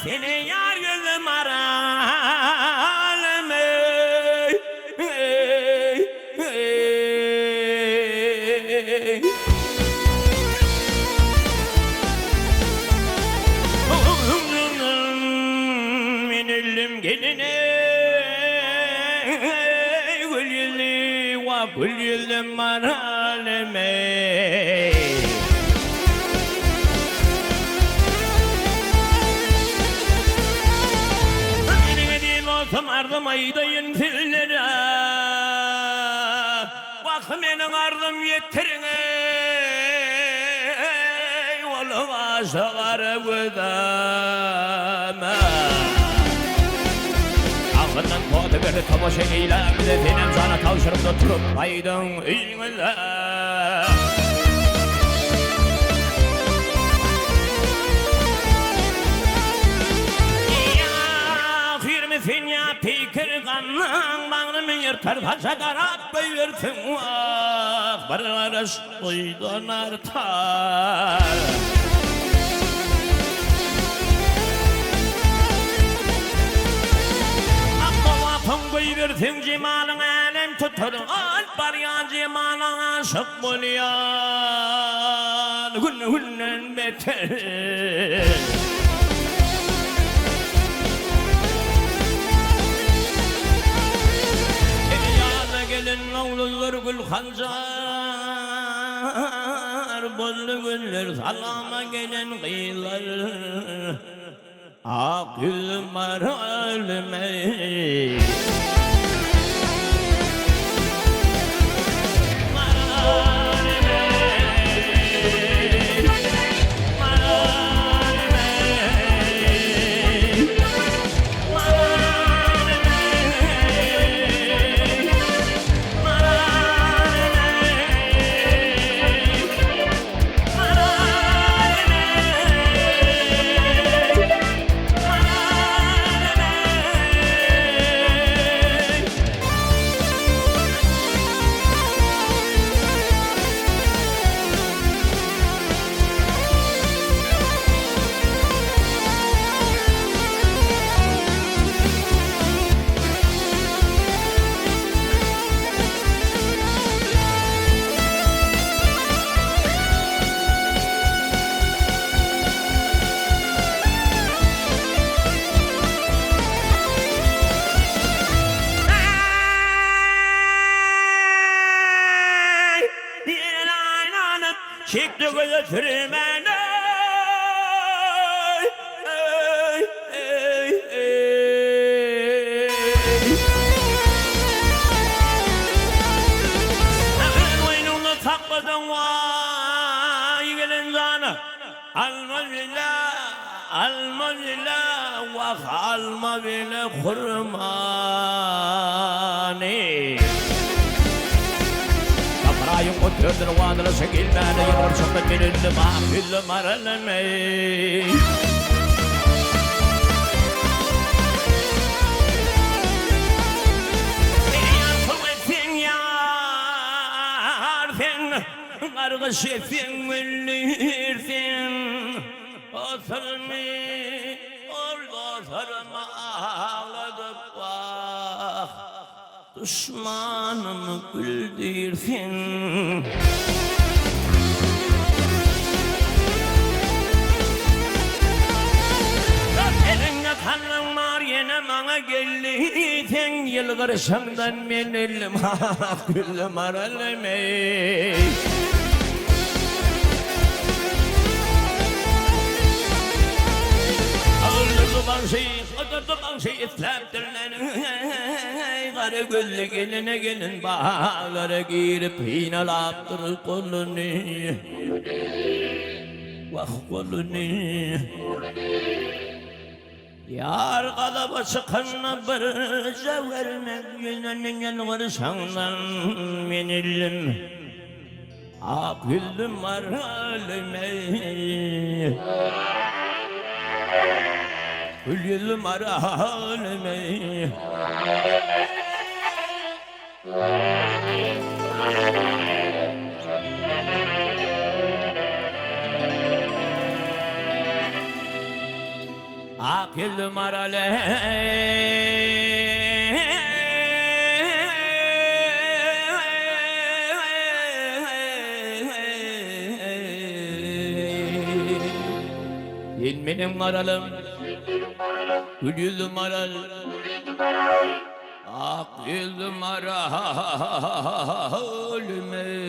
seni yar gözüm aralım ey, ey, ey. Minillim geline gül yüzlü va gül yüzlüm aralım ey. Ardım aydayın fillere bak benim ardım yettirin ey oğluma sağarı güdeme ağından kodu verdi tabaşı eylem de benim sana tavşırımda turup aydın iyinle Fikir kanın bağrımı yırtar Paşa karap büyürsün vah bir arış duydan artar Amma vapın büyürsün cimalın elem tutur Alp var ya cimalın aşık bulyan Günden beter gelin oğludur gül hancar Bozlu güller salama gelin kıyılar Akılım var ölmeyi Çıktı gözü sürmen ey, ey, ey. Oyununu sakladın vay gelin canı Alma bile, alma bile Vah alma bile kurmani Ayım oturdur vanıra çekilmeni Yavur çöpet bilinli mahkullüm aralamey Yansın etsin yar sen Kargış etsin müllirsin Oturmi orada sarma ağladık bak Düşmanımı güldürsün Eline kanın var yine bana geldi Sen yılgırışımdan ben elim Güllüm aralım ey Oturdu şey islaptırlarım Karı güllü geline gelin bağlara girip Hinalaptır kolunu Vah kolunu Yar kalaba çıkanla bir Cevherine yüzünün yalvarışandan Menillim Aküllüm var halime Gülüm aralime ak yüzlüm aralı benim aralım, gül yüzlüm aral, ak yüzlüm aral, ölüme.